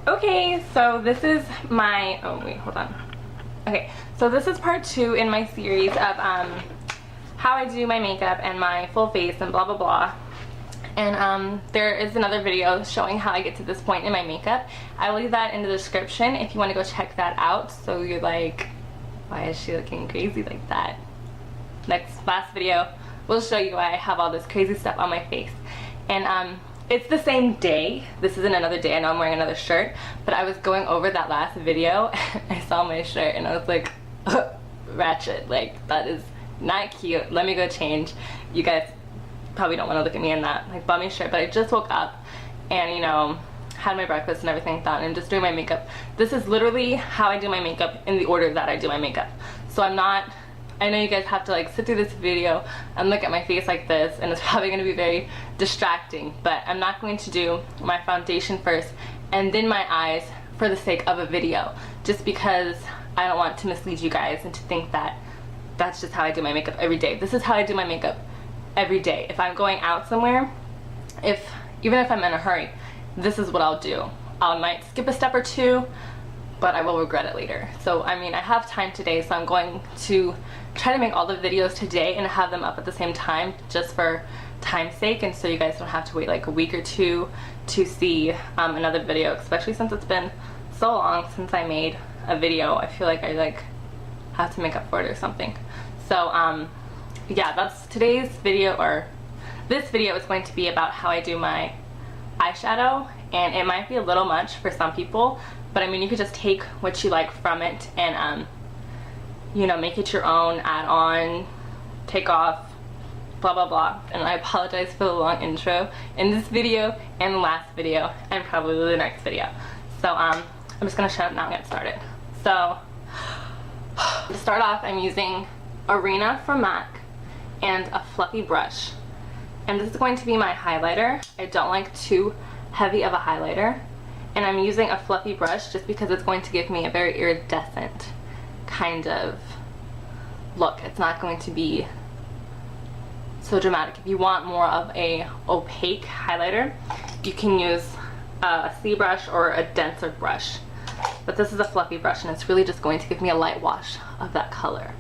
Okay, so this is my, oh wait, hold on. Okay, so this is part 2 in my series of how I do my makeup and my full face and blah blah blah. And there is another video showing how I get to this point in my makeup. I will leave that in the description if you want to go check that out. So you're like, why is she looking crazy like that? Last video will show you why I have all this crazy stuff on my face. And it's the same day. This isn't another day. I know I'm wearing another shirt, but I was going over that last video and I saw my shirt and I was like, ratchet, like that is not cute. Let me go change. You guys probably don't want to look at me in that like bummy shirt, but I just woke up and, you know, had my breakfast and everything like that, and I'm just doing my makeup. This is literally how I do my makeup in the order that I do my makeup. So I'm not, I know you guys have to like sit through this video and look at my face like this, and it's probably going to be very distracting, but I'm not going to do my foundation first and then my eyes for the sake of a video, just because I don't want to mislead you guys and to think that that's just how I do my makeup every day. This is how I do my makeup every day. If I'm going out somewhere, even if I'm in a hurry, this is what I'll do. I might skip a step or two, but I will regret it later. So I mean, I have time today, so I'm going to try to make all the videos today and have them up at the same time, just for time's sake, and so you guys don't have to wait like a week or two to see another video, especially since it's been so long since I made a video. I feel like I like have to make up for it or something. So yeah, that's today's video, or this video is going to be about how I do my eyeshadow, and it might be a little much for some people, but I mean, you could just take what you like from it and you know, make it your own, add on, take off, blah blah blah. And I apologize for the long intro in this video and the last video and probably the next video. So I'm just gonna shut up now and get started. So to start off, I'm using Arena from MAC and a fluffy brush, and this is going to be my highlighter. I don't like too heavy of a highlighter, and I'm using a fluffy brush just because it's going to give me a very iridescent kind of look. It's not going to be so dramatic. If you want more of a opaque highlighter, you can use a C brush or a denser brush, but this is a fluffy brush and it's really just going to give me a light wash of that color.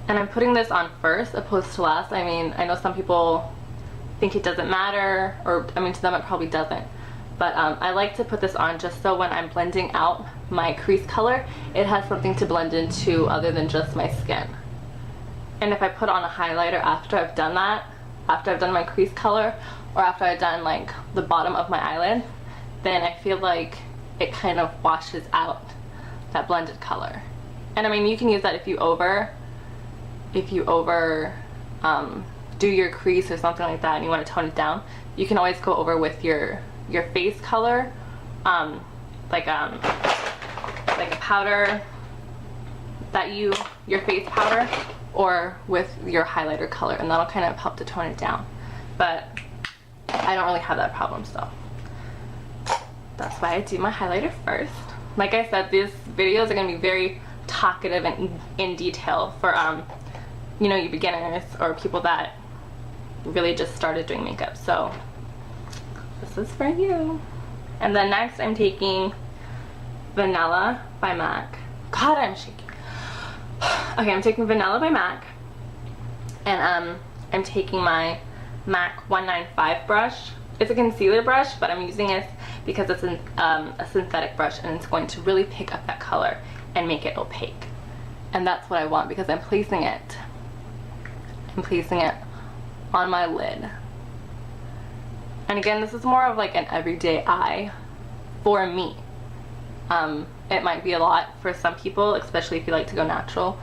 And I'm putting this on first opposed to last. I mean, I know some people think it doesn't matter, or I mean, to them it probably doesn't, but I like to put this on just so when I'm blending out my crease color, it has something to blend into other than just my skin. And if I put on a highlighter after I've done that, after I've done my crease color, or after I've done like the bottom of my eyelid, then I feel like it kind of washes out that blended color. And I mean, you can use that if you over do your crease or something like that and you want to tone it down, you can always go over with your face color, like a powder that your face powder, or with your highlighter color, and that'll kind of help to tone it down. But I don't really have that problem, so that's why I do my highlighter first. Like I said, these videos are going to be very talkative and in detail for you know, you beginners or people that really just started doing makeup. So this is for you. And then next I'm taking Vanilla by MAC. God, I'm shaking. Okay, I'm taking Vanilla by MAC, and I'm taking my MAC 195 brush. It's a concealer brush, but I'm using it because it's a synthetic brush, and it's going to really pick up that color and make it opaque. And that's what I want, because I'm placing it on my lid. And again, this is more of like an everyday eye for me. It might be a lot for some people, especially if you like to go natural.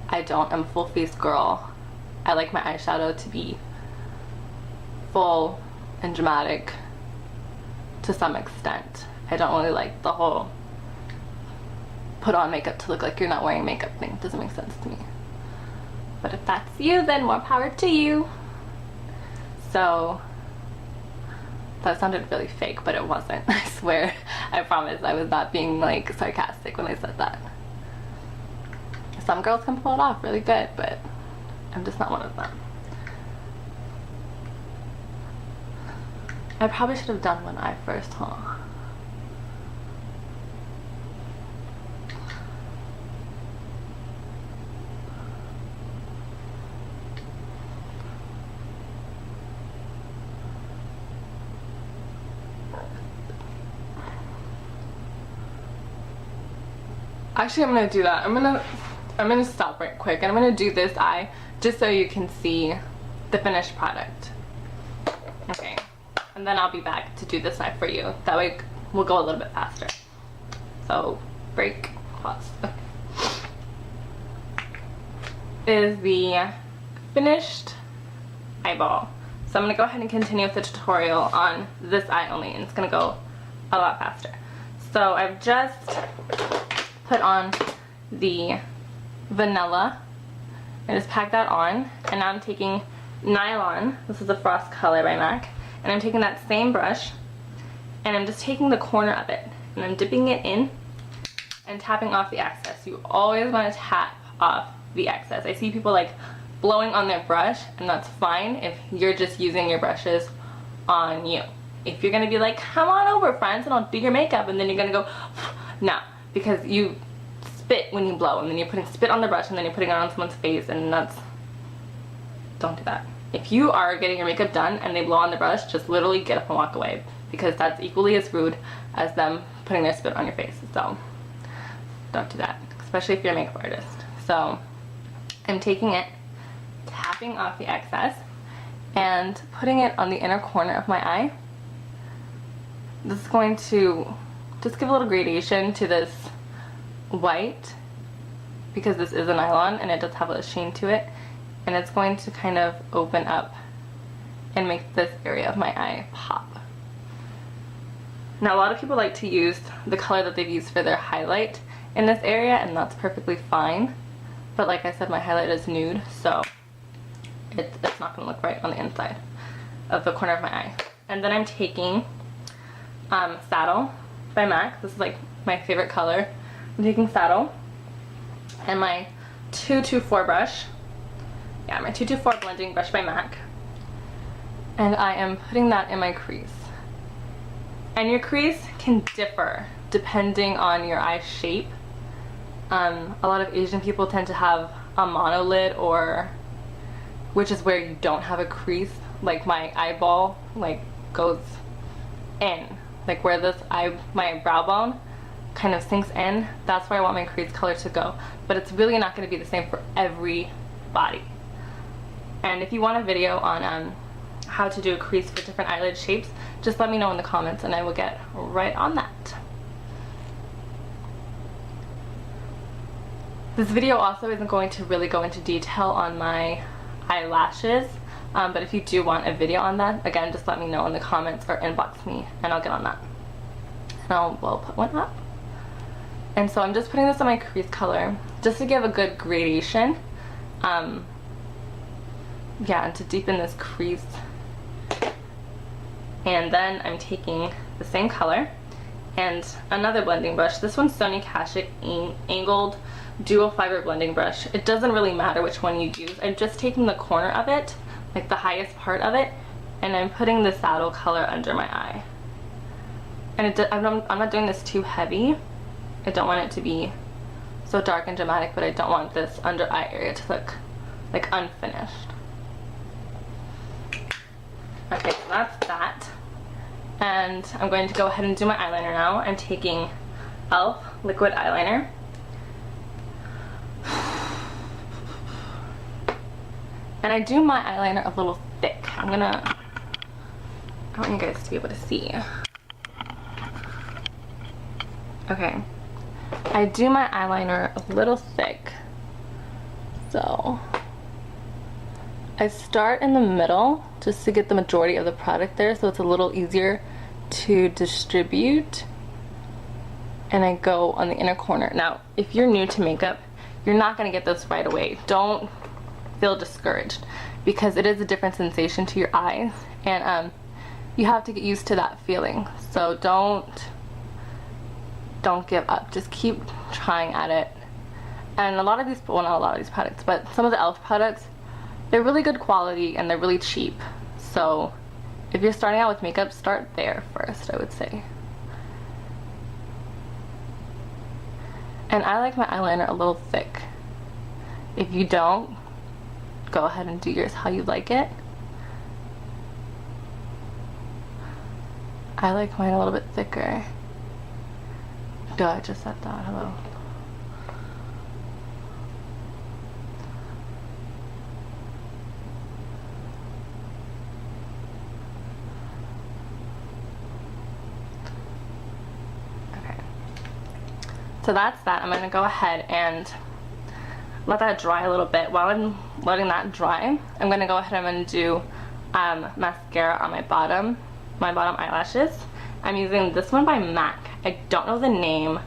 I don't. I'm a full face girl. I like my eyeshadow to be full and dramatic to some extent. I don't really like the whole put on makeup to look like you're not wearing makeup thing. It doesn't make sense to me. But if that's you, then more power to you. So that sounded really fake, but it wasn't. I swear. I promise I was not being like sarcastic when I said that. Some girls can pull it off really good, but I'm just not one of them. I probably should have done one eye first, huh? Actually, I'm gonna do that. I'm gonna stop right quick and I'm gonna do this eye just so you can see the finished product. Okay, and then I'll be back to do this eye for you. That way we'll go a little bit faster. So break, pause. Okay. Is the finished eyeball. So I'm gonna go ahead and continue with the tutorial on this eye only, and it's gonna go a lot faster. So I've just put on the vanilla. I just packed that on, and now I'm taking Nylon. This is the Frost Color by MAC, and I'm taking that same brush and I'm just taking the corner of it and I'm dipping it in and tapping off the excess. You always want to tap off the excess. I see people like blowing on their brush, and that's fine if you're just using your brushes on you. If you're gonna be like, come on over friends and I'll do your makeup, and then you're gonna go no, because you spit when you blow, and then you're putting spit on the brush and then you're putting it on someone's face, and that's, don't do that. If you are getting your makeup done and they blow on the brush, just literally get up and walk away, because that's equally as rude as them putting their spit on your face. So don't do that, especially if you're a makeup artist. So I'm taking it, tapping off the excess and putting it on the inner corner of my eye. This is going to just give a little gradation to this white, because this is a nylon and it does have a sheen to it, and it's going to kind of open up and make this area of my eye pop. Now a lot of people like to use the color that they've used for their highlight in this area, and that's perfectly fine, but like I said, my highlight is nude, so it's not going to look right on the inside of the corner of my eye. And then I'm taking Saddle by MAC. This is like my favorite color. I'm taking Saddle and my 224 brush. Yeah, my 224 blending brush by MAC. And I am putting that in my crease. And your crease can differ depending on your eye shape. A lot of Asian people tend to have a monolid, or which is where you don't have a crease. Like my eyeball like goes in, like where this my brow bone kind of sinks in. That's where I want my crease color to go. But it's really not going to be the same for everybody. And if you want a video on how to do a crease for different eyelid shapes, just let me know in the comments and I will get right on that. This video also isn't going to really go into detail on my eyelashes, but if you do want a video on that, again, just let me know in the comments or inbox me and I'll get on that. And we'll put one up. And so I'm just putting this on my crease color just to give a good gradation. Yeah, and to deepen this crease. And then I'm taking the same color and another blending brush. This one's Sony Kashuk Angled Dual Fiber Blending Brush. It doesn't really matter which one you use. I'm just taking the corner of it, like the highest part of it, and I'm putting the saddle color under my eye. And I'm not doing this too heavy. I don't want it to be so dark and dramatic, but I don't want this under eye area to look like unfinished. Okay, so that's that. And I'm going to go ahead and do my eyeliner now. I'm taking e.l.f. liquid eyeliner. And I do my eyeliner a little thick. I want you guys to be able to see. Okay. I do my eyeliner a little thick. So I start in the middle just to get the majority of the product there, so it's a little easier to distribute. And I go on the inner corner. Now, if you're new to makeup, you're not going to get this right away. Don't feel discouraged, because it is a different sensation to your eyes, and you have to get used to that feeling. So don't give up. Just keep trying at it. And a lot of these, well, not a lot of these products, but some of the e.l.f. products, they're really good quality and they're really cheap. So if you're starting out with makeup, start there first, I would say. And I like my eyeliner a little thick. If you don't, go ahead and do yours how you like it. I like mine a little bit thicker. Duh, I just said that. Hello. Okay. So that's that. I'm gonna go ahead and let that dry a little bit. While I'm letting that dry, I'm gonna go ahead and I'm gonna do mascara on my bottom eyelashes. I'm using this one by MAC. I don't know the name.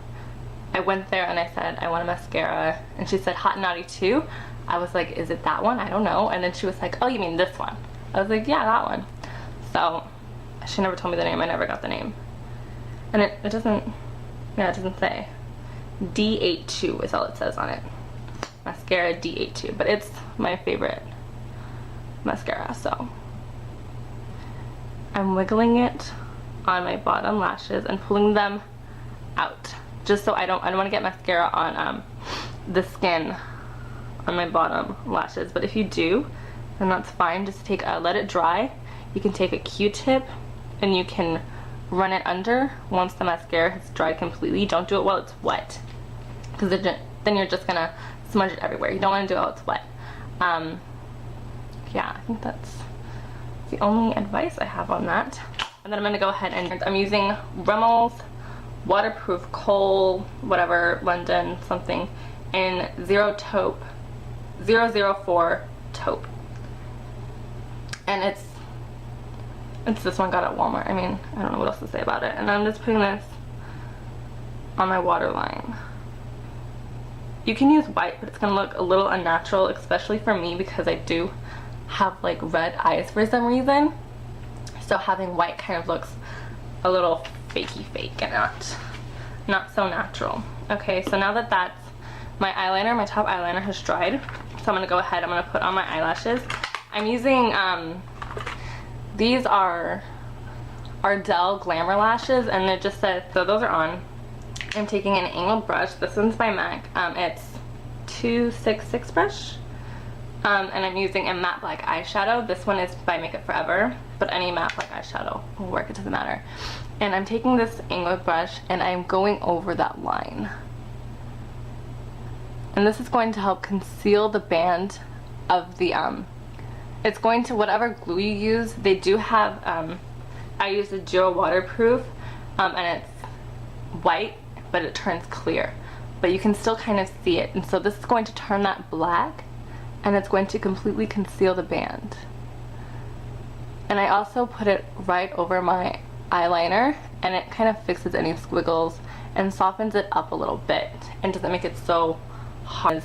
I went there and I said I want a mascara and she said Hot Naughty 2. I was like, is it that one? I don't know. And then she was like, oh, you mean this one? I was like, yeah, that one. So she never told me the name. I never got the name. And it doesn't, yeah, it doesn't say. D82 is all it says on it. Mascara D82, but it's my favorite mascara, so I'm wiggling it on my bottom lashes and pulling them out, just so I don't want to get mascara on the skin on my bottom lashes. But if you do, then that's fine. Just take let it dry. You can take a Q-tip and you can run it under once the mascara has dried completely. Don't do it while it's wet, because then you're just gonna smudge it everywhere. You don't want to do it while it's wet. Yeah, I think that's the only advice I have on that. And then I'm going to go ahead and I'm using Remmel's waterproof kohl whatever London something in 004 taupe, and it's this one I got at Walmart. I mean, I don't know what else to say about it. And I'm just putting this on my waterline. You can use white, but it's gonna look a little unnatural, especially for me because I do have like red eyes for some reason. So having white kind of looks a little fakey fake and not so natural. Okay, so now that that's my eyeliner, my top eyeliner has dried, so I'm gonna go ahead, I'm gonna put on my eyelashes. I'm using these are Ardell Glamour lashes, and it just says, so those are on. I'm taking an angled brush. This one's by MAC. It's 266 brush. And I'm using a matte black eyeshadow. This one is by Makeup Forever, but any matte black eyeshadow will work, it doesn't matter. And I'm taking this angled brush and I'm going over that line. And this is going to help conceal the band of the, it's going to, whatever glue you use, they do have, I use a Duo waterproof, and it's white, but it turns clear. But you can still kind of see it. And so this is going to turn that black, and it's going to completely conceal the band. And I also put it right over my eyeliner, and it kind of fixes any squiggles and softens it up a little bit and doesn't make it so harsh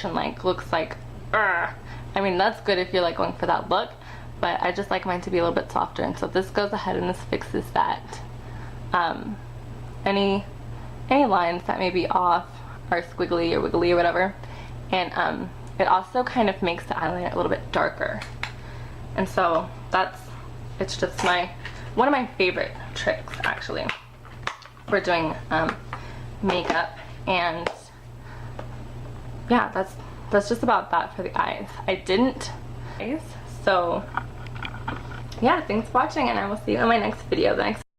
and like looks like I mean, that's good if you're like going for that look, but I just like mine to be a little bit softer. And so this goes ahead and this fixes that any lines that may be off or squiggly or wiggly or whatever. And it also kind of makes the eyeliner a little bit darker. And so it's just one of my favorite tricks actually for doing makeup. And yeah, that's just about that for the eyes. So yeah, thanks for watching, and I will see you in my next video.